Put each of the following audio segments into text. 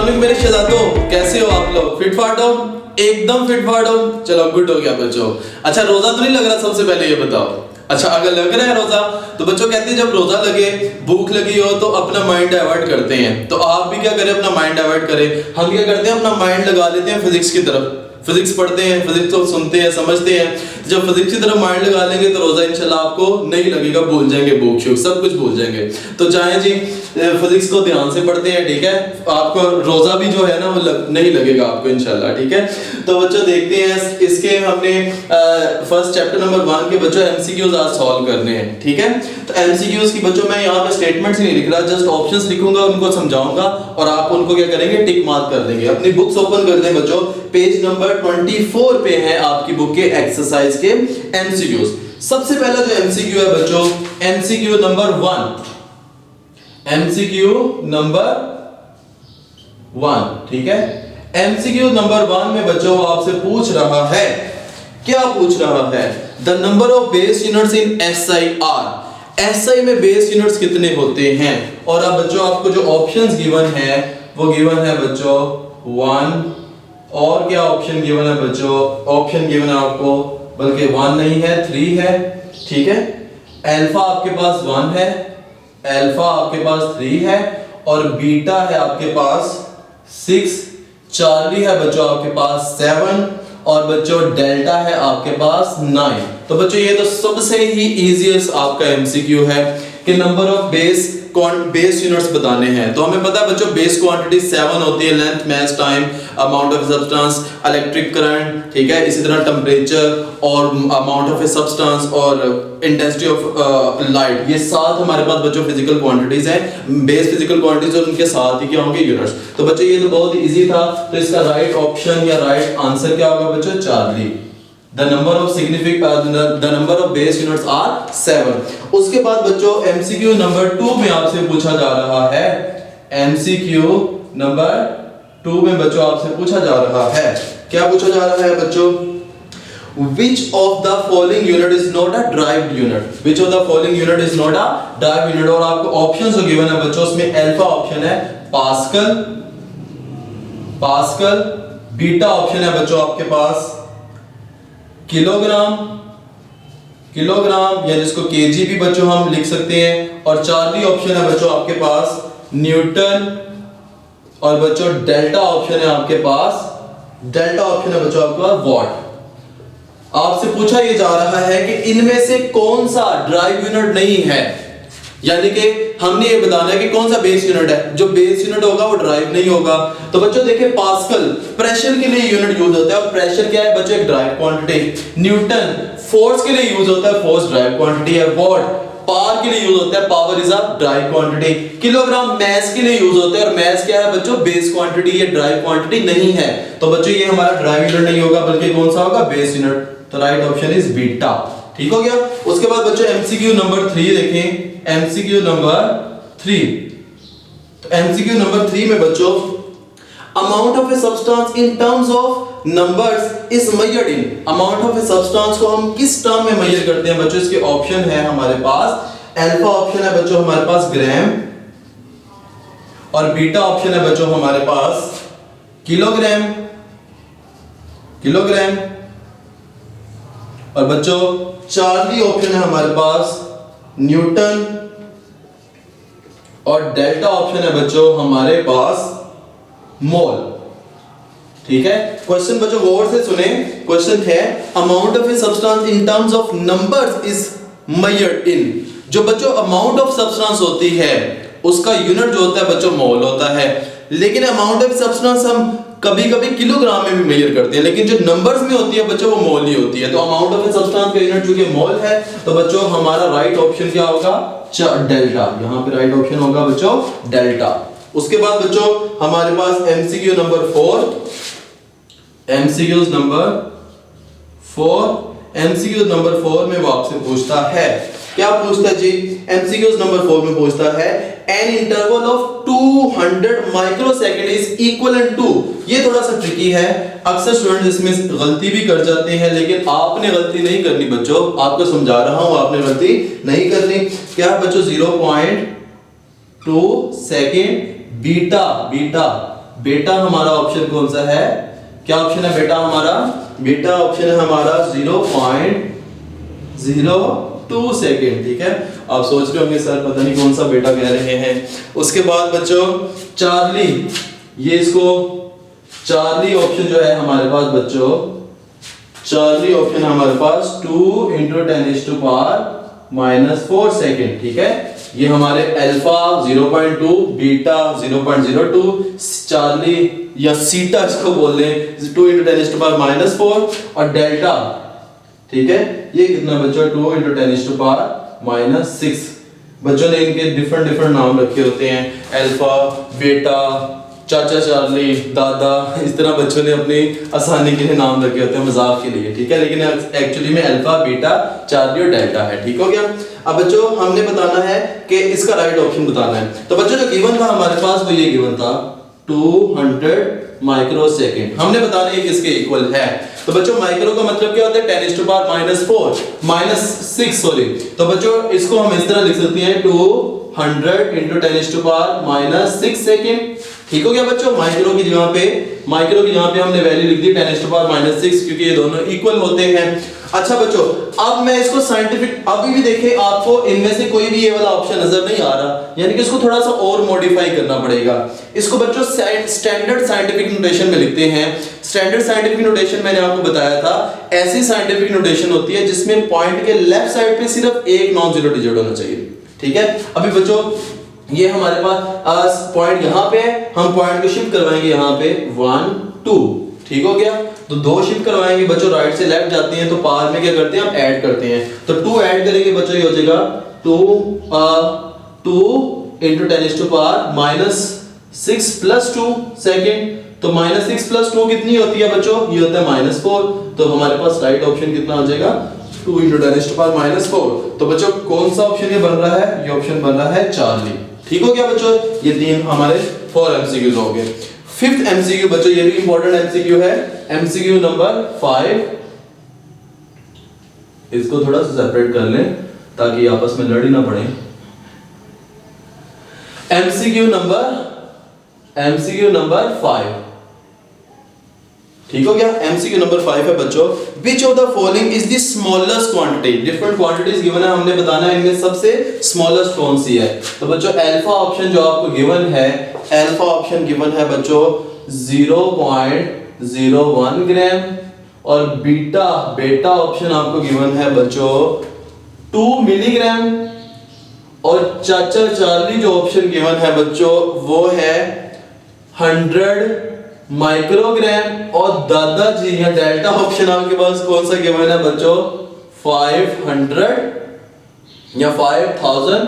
अस्सलाम मेरे शहजादों, कैसे हो आप लोग? फिट फाट हो? एकदम फिट फाट हो? चलो गुड हो गया बच्चों। अच्छा रोजा तो नहीं लग रहा? सबसे पहले ये बताओ। अच्छा अगर लग रहा है रोजा तो बच्चों कहते हैं जब रोजा लगे, भूख लगी हो तो अपना माइंड डाइवर्ट करते हैं। तो आप भी क्या करें, अपना माइंड डाइवर्ट करें। हम क्या करते हैं, अपना माइंड लगा लेते हैं फिजिक्स की तरफ। फिजिक्स पढ़ते हैं, फिजिक्स को सुनते हैं, समझते हैं। जब फिजिक्स की तरफ माइंड लगा लेंगे तो रोजा इंशाल्लाह आपको नहीं लगेगा, भूल जाएंगे, भूख शूख सब कुछ भूल जाएंगे। तो चाहे जी फिजिक्स को ध्यान से पढ़ते हैं, ठीक है, आपको रोजा भी जो है ना वो नहीं लगेगा आपको इंशाल्लाह, ठीक है। तो बच्चों देखते हैं इसके हमने फर्स्ट चैप्टर नंबर 1 के बच्चों एमसीक्यूज आज सॉल्व करने हैं, ठीक है। तो एमसीक्यूज की बच्चों मैं यहाँ पे स्टेटमेंट्स नहीं लिख रहा, जस्ट ऑप्शंस लिखूंगा, उनको समझाऊंगा और आप उनको क्या करेंगे, टिक मार्क कर देंगे। अपनी बुक्स ओपन कर दें बच्चों, पेज नंबर 24 पे है आपकी बुक के एक्सरसाइज के एमसीक्यूज। सबसे पहला जो एमसीक्यू है बच्चों, एमसीक्यू नंबर 1, एमसीक्यू नंबर 1, ठीक है। एमसीक्यू नंबर 1 में बच्चों आपसे पूछ रहा है, क्या पूछ रहा है, the number of base units in SI are. SI में बेस यूनिट्स कितने होते हैं? और अब बच्चों आपको जो ऑप्शंस गिवन है वो गिवन है बच्चों 1, और क्या ऑप्शन गिवन है बच्चों, ऑप्शन गिवन है आपको, बल्कि 1 नहीं है 3 है, ठीक है। अल्फा आपके पास 1 है, अल्फा आपके पास 3 है, और बीटा है आपके पास 6, चार्ली है बच्चों आपके पास 7, और बच्चों डेल्टा है आपके पास 9। तो बच्चों ये तो सबसे ही इजीएस्ट आपका एमसीक्यू है कि नंबर ऑफ बेस यूनिट्स बताने हैं। तो हमें पता है बच्चों बेस क्वांटिटी 7 होती है, length, mass, time, amount of substance, electric current, ठीक है, इसी तरह टेम्परेचर और अमाउंट ऑफ ए सब्सटेंस और इंटेंसिटी ऑफ लाइट। ये 7 हमारे पास बच्चों फिजिकल क्वांटिटीज हैं, बेस फिजिकल क्वांटिटीज, और उनके साथ ही क्या होंगे, यूनिट्स। तो बच्चों ये तो बहुत इजी था। तो इसका राइट ऑप्शन या राइट आंसर क्या होगा बच्चों, Charlie. The number of base units are 7। उसके बाद बच्चों MCQ नंबर 2 में आपसे पूछा जा रहा है, MCQ नंबर 2 में बच्चों आपसे पूछा जा रहा है, क्या पूछा जा रहा है बच्चों, Which of the following unit is not a derived unit? Which of the following unit is not a derived unit? और आपको ऑप्शन जो गिवन है बच्चों, उसमें अल्फा ऑप्शन है पास्कल, बीटा ऑप्शन है बच्चों आपके पास किलोग्राम या जिसको केजी भी बच्चों हम लिख सकते हैं, और चार्ली ऑप्शन है बच्चों आपके पास न्यूटन, और बच्चों डेल्टा ऑप्शन है आपके पास वॉट। आपसे पूछा ये जा रहा है कि इनमें से कौन सा ड्राइव यूनिट नहीं है, यानी कि हमने ये बताना है कि कौन सा बेस यूनिट है। जो बेस यूनिट होगा वो ड्राइव नहीं होगा। तो बच्चों देखिए पास्कल प्रेशर के लिए यूनिट यूज होता है, और प्रेशर क्या है बच्चों, एक ड्राइव क्वांटिटी। न्यूटन फोर्स के लिए यूज होता है, फोर्स ड्राइव क्वांटिटी है। वॉट पावर के लिए यूज होता है, power is a derived quantity. Kilogram mass के लिए यूज होता है, और मैस क्या है बच्चों, बेस क्वांटिटी, ये ड्राइव क्वांटिटी नहीं है। तो बच्चों ये हमारा ड्राइव यूनिट नहीं होगा, बल्कि कौन सा होगा, बेस यूनिट। तो राइट ऑप्शन इज बीटा, ठीक हो गया। उसके बाद बच्चों एमसीक्यू नंबर 3 देखें, एमसीक्यू नंबर 3। तो एमसीक्यू नंबर 3 में बच्चों amount of a substance in terms of numbers is measured in. Amount of a substance को हम किस टर्म में मेजर करते हैं बच्चों? इसके ऑप्शन है हमारे पास, अल्फा ऑप्शन है बच्चों हमारे पास ग्राम, और बीटा ऑप्शन है बच्चों हमारे पास किलोग्राम, और बच्चों चार्ली ऑप्शन है हमारे पास न्यूटन, और डेल्टा ऑप्शन है बच्चों हमारे पास मोल, ठीक है। क्वेश्चन बच्चों गौर से सुने, क्वेश्चन है amount of a substance in terms of numbers is measured in. जो बच्चों अमाउंट ऑफ सब्सटेंस होती है उसका यूनिट जो होता है बच्चों मोल होता है, लेकिन अमाउंट ऑफ सब्सटेंस हम कभी-कभी किलोग्राम में भी मेजर करते हैं, लेकिन जो नंबर्स में होती है बच्चों वो मोल ही होती है। तो अमाउंट ऑफ ए सब्सटेंस का यूनिट चूंकि मोल है, तो बच्चों हमारा राइट ऑप्शन क्या होगा, डेल्टा। यहाँ पे राइट ऑप्शन होगा बच्चों डेल्टा। उसके बाद बच्चों हमारे पास एमसीक्यू नंबर 4, एमसीक्यू नंबर 4 में वो आपसे पूछता है, क्या पूछता है जी, एमसीक्यू नंबर 4 में पूछता है an interval of 200 microsecond is equivalent to. ये थोड़ा सा ट्रिकी है, अक्सर स्टूडेंट इसमें गलती भी कर जाते हैं, लेकिन आपने गलती नहीं करनी बच्चों, आपको समझा रहा हूं, आपने गलती नहीं करनी। क्या है बच्चों, 0.2 सेकंड बीटा बेटा हमारा ऑप्शन कौन सा है, क्या ऑप्शन है बेटा हमारा, बेटा ऑप्शन है हमारा 0.02 सेकेंड। ठीक है, आप सोच रहे होंगे सर पता नहीं कौन सा बेटा कह रहे हैं। उसके बाद बच्चों चार्ली, ये इसको चार्ली ऑप्शन जो है हमारे पास बच्चों, चार्ली ऑप्शन हमारे पास 2 × 10⁻⁻⁴ सेकेंड। ठीक है, ये हमारे अल्फा 0.2, बीटा 0.02, चार्ली या सीटा इसको बोल लें 2 × 10⁻⁻⁴ और डेल्टा, ठीक है, ये कितना बच्चों 2 × 10⁻⁻⁶। बच्चों ने इनके डिफरेंट नाम रखे होते हैं, अल्फा, बेटा, चाचा चार्ली, दादा, इस तरह बच्चों ने अपनी आसानी के लिए नाम रखे होते हैं मजाक के लिए। ठीक है, लेकिन एक्चुअली में अल्फा, बीटा, चार्ली और डेल्टा है। ठीक हो गया। अब बच्चों हमने बताना है कि इसका राइट ऑप्शन बताना है। तो बच्चों जो गिवन था हमारे पास वो ये गिवन था 200 माइक्रोसेकंड। हमने बताना है किसके इक्वल है। तो बच्चों माइक्रो का मतलब क्या होता है 10⁻⁻⁴ सॉरी। तो बच्चों इसको हम इस तरह लिख सकते हैं 200 × 10⁻⁻⁶ सेकंड। ठीक हो गया बच्चों। माइक्रो की जगह पे हमने वैल्यू लिख दी 10⁻⁻⁶, क्योंकि ये दोनों इक्वल होते हैं। अच्छा बच्चों, अब मैं इसको साइंटिफिक, अभी भी देखें आपको इनमें से कोई भी ये वाला ऑप्शन नजर नहीं आ रहा, यानी कि इसको थोड़ा सा और मॉडिफाई करना पड़ेगा। इसको बच्चों स्टैंडर्ड साइंटिफिक नोटेशन में लिखते हैं। स्टैंडर्ड साइंटिफिक नोटेशन मैंने आपको बताया था, ऐसी साइंटिफिक नोटेशन होती है जिसमें पॉइंट के लेफ्ट साइड पे सिर्फ एक नॉन जीरो डिजिट होना चाहिए। ठीक है, अभी बच्चों ये हमारे पास पॉइंट यहाँ पे है, हम पॉइंट को शिफ्ट करवाएंगे यहाँ पे 1 2। ठीक हो गया। तो 2 शिफ्ट करवाएंगे बच्चों, राइट से लेफ्ट जाते हैं तो पावर में क्या करते हैं हम ऐड करते हैं। तो 2 ऐड करेंगे बच्चों, ये हो जाएगा 2 × 10⁻⁻⁶ + 2 सेकंड। तो -6 + 2 कितनी होती है बच्चों, ये होता है -4। तो हमारे पास राइट ऑप्शन कितना आ जाएगा 2 × 10⁻⁻⁴। तो बच्चों कौन सा ऑप्शन ये बन रहा है, ये ऑप्शन बन रहा है चार्ली। ठीक हो गया बच्चों, ये 3 हमारे 4 एमसीक्यूज हो गए। 5th एमसीक्यू बच्चों, ये भी इंपॉर्टेंट एमसीक्यू है, एमसीक्यू नंबर 5। इसको थोड़ा सा सेपरेट कर लें ताकि आपस में लड़ ही ना पड़े। MCQ number 5। ठीक हो गया। एमसीक्यू नंबर 5 है बच्चों, which of the following is the smallest quantity. Different quantities given है, हमने बताना है इनमें सबसे स्मॉलेस्ट कौन सी है। तो बच्चों अल्फा ऑप्शन जो आपको गिवन है, अल्फा ऑप्शन गिवन है बच्चों 0.01 ग्राम, और बेटा ऑप्शन आपको गिवन है बच्चों 2 मिलीग्राम, और चाचा चार्ली जो ऑप्शन गिवन है बच्चों वो है 100 माइक्रोग्राम, और दादाजी या डेल्टा ऑप्शन आपके पास कौन सा गिवन है बच्चों 500 या 5000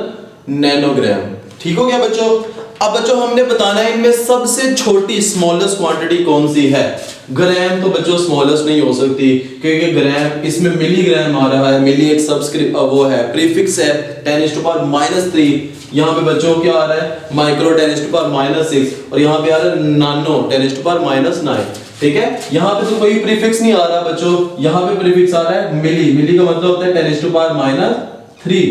नैनोग्राम। ठीक हो गया बच्चों। अब बच्चों हमने बताना है इनमें सबसे छोटी स्मॉलेस्ट क्वांटिटी कौन सी है। ग्राम तो बच्चों स्मॉलेस्ट नहीं हो सकती, क्योंकि ग्राम इसमें मिलीग्राम आ रहा है, मिली एक सबस्क्रिप्ट वो है, प्रीफिक्स है 10⁻⁻3। यहाँ पे बच्चों क्या आ रहा है माइक्रो 10⁻⁻6, और यहाँ पे आ रहा है नानो 10⁻⁹। ठीक है, यहाँ पे तो कोई प्रीफिक्स नहीं आ रहा बच्चों, यहाँ पे प्रीफिक्स आ रहा है मिली का मतलब होता है 10⁻⁻3,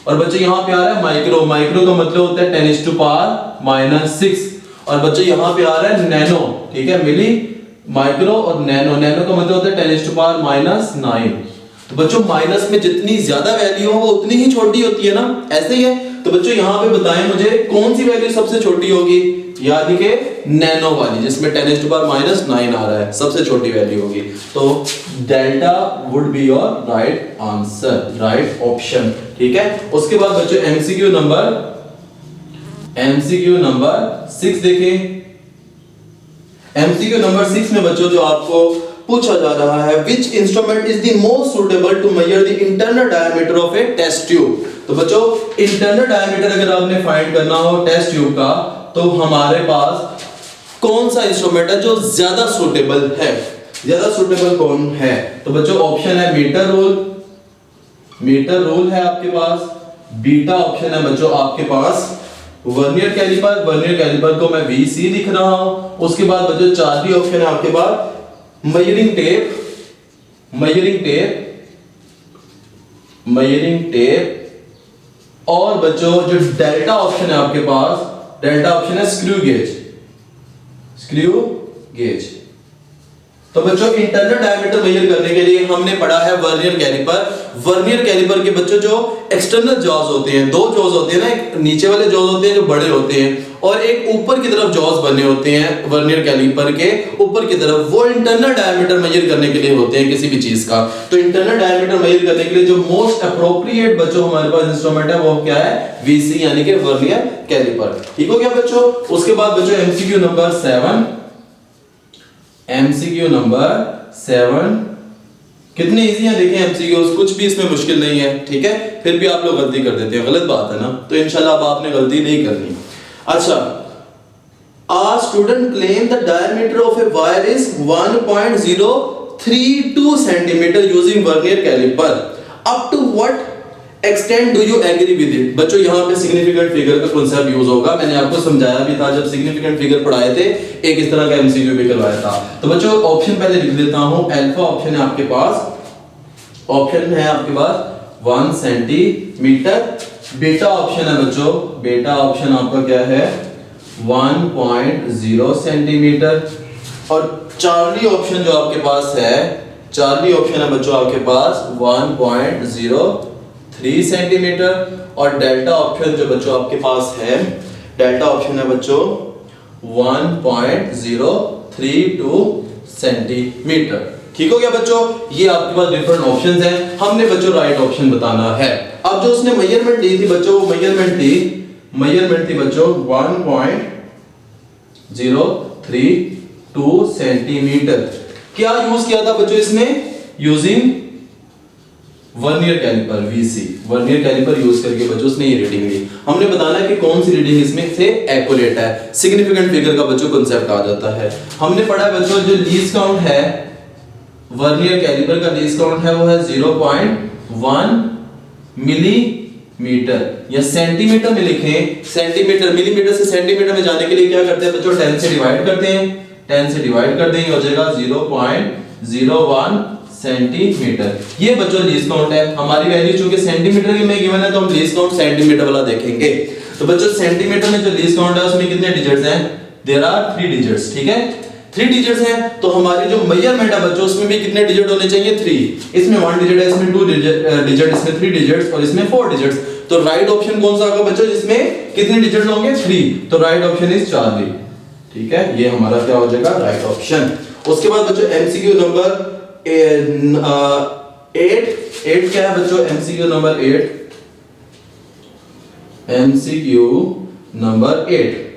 और बच्चों यहाँ पे आ रहा है माइक्रो का मतलब होता है 10⁻⁻6, और बच्चों यहाँ पे आ रहा है नैनो। ठीक है, मिली, माइक्रो और नैनो का मतलब होता है 10⁻⁹। तो बच्चों माइनस में जितनी ज्यादा वैल्यू हो वो उतनी ही छोटी होती है ना, ऐसे ही है। तो बच्चों यहाँ पे बताएं मुझे कौन सी वैल्यू सबसे छोटी होगी, यानी कि नैनो वाली जिसमें 10⁻⁹ आ रहा है, सबसे छोटी वैल्यू होगी। तो delta would be your right answer, right option. ठीक है, उसके बाद बच्चों एमसीक्यू नंबर 6 देखें। एमसीक्यू नंबर 6 में बच्चों जो आपको पूछा जा रहा है, which instrument is the most suitable to measure the internal diameter of a test tube। तो बच्चों इंटरनल डायमीटर अगर आपने फाइंड करना हो टेस्ट ट्यूब का, तो हमारे पास कौन सा इंस्ट्रूमेंट है जो ज्यादा सूटेबल है, ज्यादा सूटेबल कौन है। तो बच्चों ऑप्शन है मीटर रूल है आपके पास, बीटा ऑप्शन है बच्चों आपके पास वर्नियर कैलिपर को मैं VC लिख रहा हूं। उसके बाद बच्चों चार्ली ऑप्शन है आपके पास मेजरिंग टेप, और बच्चों जो डेल्टा ऑप्शन है आपके पास, डेल्टा ऑप्शन है स्क्रू स्क्रू गेज। तो बच्चों इंटरनल डायमीटर मेजर करने के लिए हमने पढ़ा है वर्नियर कैलिपर। वर्नियर कैलिपर के बच्चों जो एक्सटर्नल जॉज होते हैं, दो जॉज होते हैं ना, एक नीचे वाले जॉज होते हैं जो बड़े होते हैं और एक ऊपर की तरफ जॉज बने होते हैं वर्नियर कैलिपर के ऊपर की तरफ, वो इंटरनल डायमीटर मेजर करने के लिए होते हैं किसी भी चीज का। तो इंटरनल डायमीटर मेजर करने के लिए जो मोस्ट एप्रोप्रिएट बच्चों हमारे पास इंस्ट्रूमेंट है वो क्या है, वीसी यानी कि वर्नियर कैलिपर। ठीक हो गया बच्चों। उसके बाद बच्चों एमसीक्यू नंबर 7, एमसीक्यू नंबर 7 कितने इजी हैं देखें एमसीक्यूज, कुछ भी इसमें मुश्किल नहीं है। ठीक है, फिर भी आप लोग गलती कर देते हैं, गलत बात है ना, तो इंशाल्लाह अब आपने गलती नहीं करनी। अच्छा, a student claim the diameter of a wire is 1.032 centimeter using vernier caliper. Up to what extent do you agree with it? बच्चों यहाँ पे सिग्निफिकेंट फिगर का कॉन्सेप्ट यूज होगा। मैंने आपको समझाया भी था जब सिग्निफिकेंट फिगर पढ़ाए थे, एक इस तरह का एमसीक्यू भी करवाया था। तो बच्चों ऑप्शन पहले लिख देता हूँ। अल्फा ऑप्शन है आपके पास, ऑप्शन है आपके पास 1 सेंटीमीटर। बीटा ऑप्शन है बच्चों, बीटा ऑप्शन आपका क्या है 1.0 सेंटीमीटर। और चार्ली ऑप्शन जो आपके पास है, चार्ली ऑप्शन है बच्चों आपके पास 1.03 सेंटीमीटर। और डेल्टा ऑप्शन जो बच्चों आपके पास है, डेल्टा ऑप्शन है बच्चों 1.032 सेंटीमीटर। ठीक हो गया बच्चों, ये आपके पास डिफरेंट ऑप्शंस हैं, हमने बच्चों राइट ऑप्शन बताना है। अब जो उसने मेजरमेंट दी थी बच्चों, वो मेजरमेंट थी बच्चों 1.032 सेंटीमीटर। क्या यूज किया था बच्चों इसने, using vernier calliper VC, vernier calliper use करके बच्चों उसने ये रीडिंग ली। हमने बताना है कि कौन सी रीडिंग इसमें से एक्यूरेट है, सिग्निफिकेंट फिगर का बच्चों कांसेप्ट आ जाता है। हमने पढ़ा है बच्चों जो लीस्ट काउंट है वर्नियर कैलिपर का, लीस्ट काउंट है वो है 0.1 मिलीमीटर, या सेंटीमीटर में लिखें सेंटीमीटर, मिलीमीटर से सेंटीमीटर में जाने के लिए क्या करते हैं बच्चों 10 से डिवाइड करते हैं, 10 से डिवाइड कर देंगे हो जाएगा 0.01 सेंटीमीटर। ये बच्चों लीस्ट काउंट है। हमारी वैल्यू चूंकि सेंटीमीटर की में गिवन है तो हम लीस्ट काउंट सेंटीमीटर वाला देखेंगे। तो बच्चों सेंटीमीटर में जो लीस्ट काउंट है उसमें कितने डिजिट्स हैं, देयर आर 3 डिजिट्स। ठीक है, 3 डिजिट्स हैं। तो हमारी जो मेजरमेंट है बच्चों उसमें भी कितने डिजिट होने चाहिए, 3। इसमें 1 डिजिट है, इसमें 2 डिजिट, इसमें 3 डिजिट्स और इसमें 4 डिजिट्स। तो राइट ऑप्शन कौन सा होगा बच्चों जिसमें कितने डिजिट होंगे, 3। तो राइट ऑप्शन इज चार्ली। ठीक है, ये हमारा क्या हो जाएगा राइट ऑप्शन। उसके बाद बच्चों एमसीक्यू नंबर 8 क्या है बच्चों, एमसीक्यू नंबर 8, एमसीक्यू नंबर 8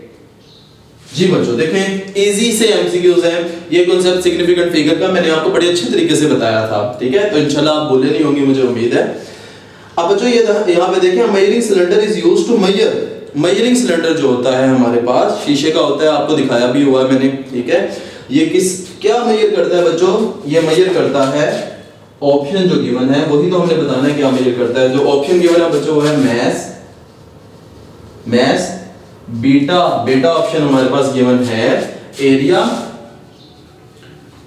जी बच्चों देखें इजी से एमसीक्यूज हैं। ये कांसेप्ट सिग्निफिकेंट फिगर का मैंने आपको बड़े अच्छे तरीके से बताया था। ठीक है, तो इंशाल्लाह आप बोले नहीं होंगे मुझे उम्मीद है। अब बच्चों ये यहाँ पे देखें measuring cylinder is used to measure. Measuring cylinder जो होता है हमारे पास शीशे का होता है, आपको दिखाया भी हुआ है मैंने। ठीक है, ये क्या मेजर करता है बच्चों, ये मेजर करता है ऑप्शन जो गिवन है वही तो हमने बताना है क्या मेजर करता है। जो ऑप्शन गिवन है बच्चों वो है मैस, बीटा ऑप्शन हमारे पास गिवन है एरिया,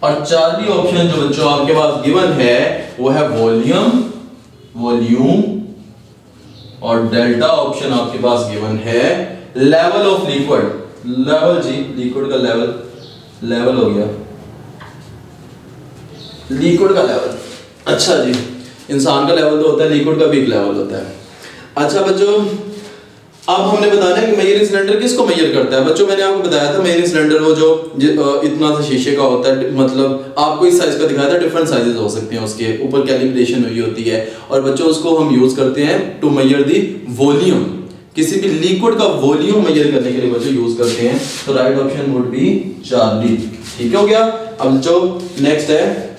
और चार्ली ऑप्शन जो बच्चों आपके पास गिवन है वो है वॉल्यूम, और डेल्टा ऑप्शन आपके पास गिवन है लेवल ऑफ लिक्विड। लेवल जी, लिक्विड का लेवल हो गया, लिक्विड का लेवल। अच्छा जी, इंसान का लेवल तो होता है, लिक्विड का भी एक लेवल होता है। अच्छा बच्चों अब हमने बताना है कि मेजरिंग सिलेंडर किसको मेजर करता है। बच्चों मैंने आपको बताया था मेजरिंग सिलेंडर वो जो इतना सा शीशे का होता है, मतलब आपको इस साइज का दिखाया था, डिफरेंट साइजेस हो सकते हैं, उसके ऊपर कैलिब्रेशन हुई होती है, और बच्चों उसको हम यूज करते हैं टू मेजर दी वॉल्यूम। किसी भी लिक्विड का वॉल्यूम मेजर करने के लिए बच्चों यूज करते हैं। तो right option would be Charlie. ठीक हो गया। अब जो नेक्स्ट है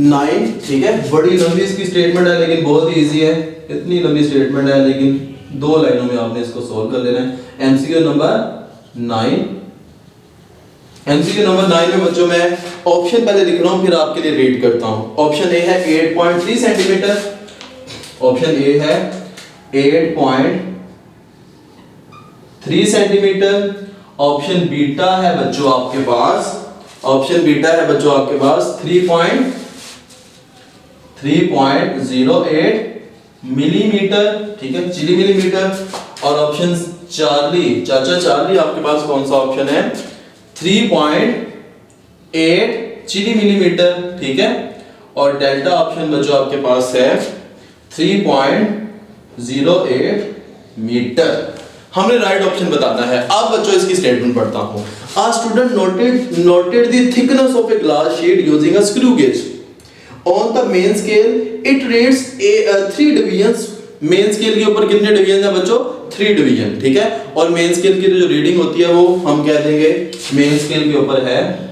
9। ठीक है, बड़ी लंबी इसकी स्टेटमेंट है लेकिन बहुत ही इजी है। इतनी लंबी स्टेटमेंट है लेकिन 2 लाइनों में आपने इसको सॉल्व कर लेना है। एमसीक्यू नंबर 9, एमसीक्यू नंबर 9 में बच्चों मैं ऑप्शन पहले लिख रहा हूं फिर आपके लिए रीड करता हूं। ऑप्शन ए है 8.3 सेंटीमीटर, ऑप्शन ए है 8.3 सेंटीमीटर। ऑप्शन बीटा है बच्चों आपके पास, ऑप्शन बीटा है बच्चों आपके पास 3.08 मिलीमीटर। ठीक है, मिलीमीटर। और ऑप्शन चार्ली, चाचा चार्ली आपके पास कौन सा ऑप्शन है 3.8 मिलीमीटर, ठीक है। और डेल्टा ऑप्शन बच्चों आपके पास है 3.08 मीटर। हमने राइट ऑप्शन बताना है। अब बच्चों इसकी स्टेटमेंट पढ़ता हूं। A student noted the thickness of a glass sheet using a screw gauge. On the main scale, it reads 3 divisions. Main scale के ऊपर कितने डिवीजन है बच्चों? 3 डिवीजन, ठीक है। और मेन स्केल की जो रीडिंग होती है वो हम कह देंगे मेन स्केल के ऊपर है,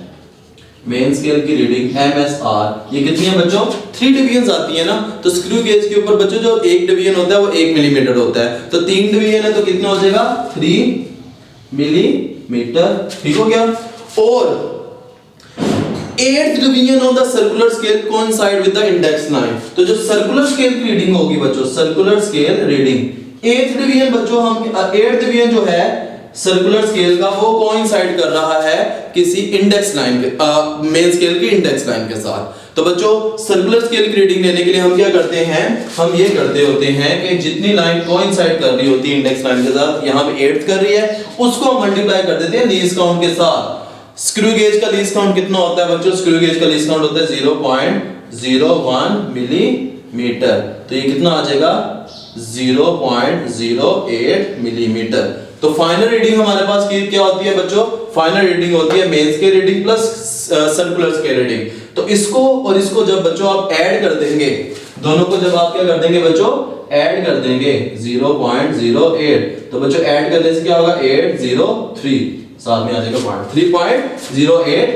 मेन स्केल की रीडिंग MSR, ये कितनी है बच्चों? 3 डिवीजन आती है ना। तो स्क्रू गेज के ऊपर बच्चों जो एक डिवीजन होता है वो 1 मिलीमीटर होता है, तो 3 डिवीजन है तो कितना हो जाएगा? 3 मिलीमीटर, ठीक हो गया। और 8th division of the circular scale coincide with the index line. तो जो सर्कुलर स्केल की रीडिंग होगी बच्चों, circular scale reading 8th division बच्चों, हम 8th डिवीजन जो है सर्कुलर स्केल का वो कोइंसाइड कर रहा है किसी इंडेक्स लाइन के, मेन स्केल की इंडेक्स लाइन के साथ। तो बच्चों सर्कुलर स्केल की रीडिंग लेने के लिए हम क्या करते हैं? हम ये करते होते हैं कि जितनी लाइन कोइंसाइड कर रही होती है इंडेक्स लाइन के साथ, यहाँ पे 8th कर रही है, उसको मल्टीप्लाई कर देते हैं लीस्ट काउंट के साथ। स्क्रू गेज का लीस्ट काउंट कितना होता है बच्चों? स्क्रू गेज का लीस्ट काउंट होता है 0.01 मिलीमीटर। तो ये कितना आ जाएगा? 0.08 मिलीमीटर। तो फाइनल रीडिंग हमारे पास क्या होती है बच्चों? फाइनल रीडिंग होती है main scale reading plus circular scale reading. तो इसको और इसको जब बच्चों आप ऐड कर देंगे, दोनों को जब आप क्या कर देंगे बच्चों? ऐड कर देंगे 0.08, तो बच्चों ऐड करने से क्या होगा? 803, साथ में आ जाएगा 3.08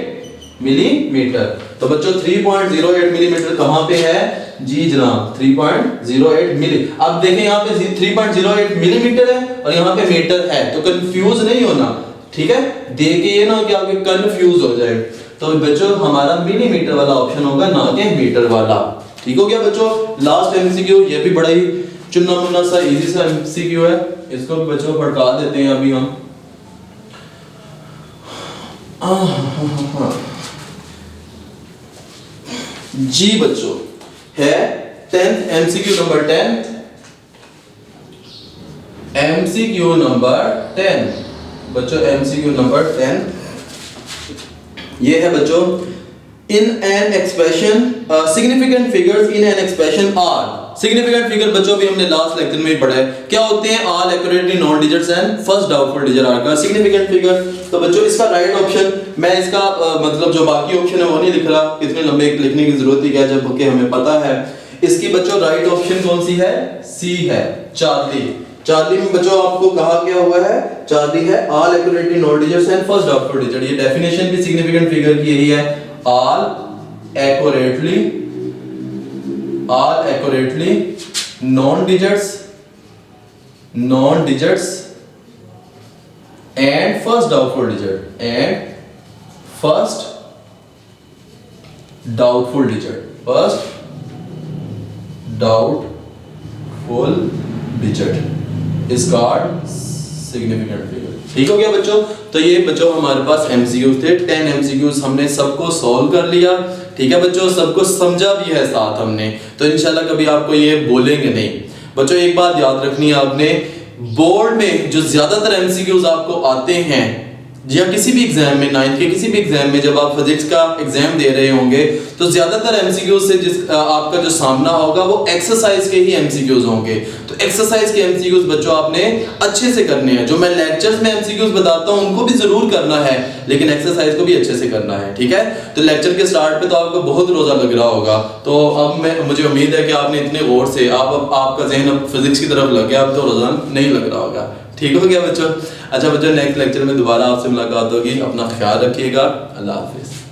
मिलीमीटर। तो बच्चों 3.08 मिलीमीटर कहां पे है? जी जनाब 3.08 मिली। अब देखें यहाँ पे 3.08 मिलीमीटर है और यहाँ पे मीटर है, तो कंफ्यूज नहीं होना, ठीक है। देखे ये ना कि आप कंफ्यूज हो जाए। तो बच्चों हमारा मिलीमीटर वाला ऑप्शन होगा, ना कि मीटर वाला, ठीक हो गया बच्चों। लास्ट एमसीक्यू, ये भी बड़ा ही चुन्ना मुन्ना सा इजी सा एमसीक्यू है, इसको भी बच्चों पढ़ा देते हैं अभी हम। जी बच्चों है 10th MCQ number 10, MCQ number 10 बच्चों, एमसीक्यू नंबर 10 ये है बच्चों। In an expression significant figures in an expression are. Significant figure बच्चों भी हमने लास्ट लेक्चर में भी पढ़ा है, क्या होते हैं? All accurately known digits and first doubtful digit are का सिग्निफिकेंट फिगर। तो बच्चों इसका राइट ऑप्शन, मैं इसका मतलब जो बाकी ऑप्शन है वो नहीं लिख रहा, इतने लंबे लिखने की जरूरत ही क्या है जबकि हमें पता है। इसकी बच्चों राइट ऑप्शन कौन सी है? सी है, चार्ली। चार्ली में बच्चों आपको कहा क्या हुआ है? चार्ली है all accurately known digits and first doubtful digit. ये डेफिनेशन भी सिग्निफिकेंट फिगर की यही है, all accurately non digits and first doubtful digit is called significant figure, ठीक हो गया बच्चों। तो ये बच्चों हमारे पास एमसीक्यूज थे, 10 एमसीक्यूज हमने सबको सॉल्व कर लिया, ठीक है बच्चों, सबको समझा भी है साथ हमने। तो इंशाल्लाह कभी आपको ये बोलेंगे नहीं बच्चों। एक बात याद रखनी है आपने, बोर्ड में जो ज्यादातर एमसीक्यूज आपको आते हैं या किसी भी एग्जाम में, 9th के किसी भी एग्जाम में जब आप फिजिक्स का एग्जाम दे रहे होंगे तो ज्यादातर एमसीक्यूज से आपका जो सामना होगा वो एक्सरसाइज के ही एमसीक्यूज होंगे। तो एक्सरसाइज के एमसीक्यूज बच्चों आपने अच्छे से करने हैं। जो मैं लेक्चर्स में एमसीक्यूज बताता हूं उनको भी जरूर करना है, लेकिन एक्सरसाइज को भी अच्छे से करना है, ठीक है। तो लेक्चर के स्टार्ट पे तो आपको बहुत रोजा लग रहा होगा, तो अब मुझे उम्मीद है कि आपने इतने गौर से आपका ज़हन अब फिजिक्स की तरफ लग गया, अब तो रोजा नहीं लग रहा होगा, ठीक हो गया बच्चों। अच्छा बच्चों, नेक्स्ट लेक्चर में दोबारा आपसे मुलाकात होगी, अपना ख्याल रखिएगा, अल्लाह हाफिज।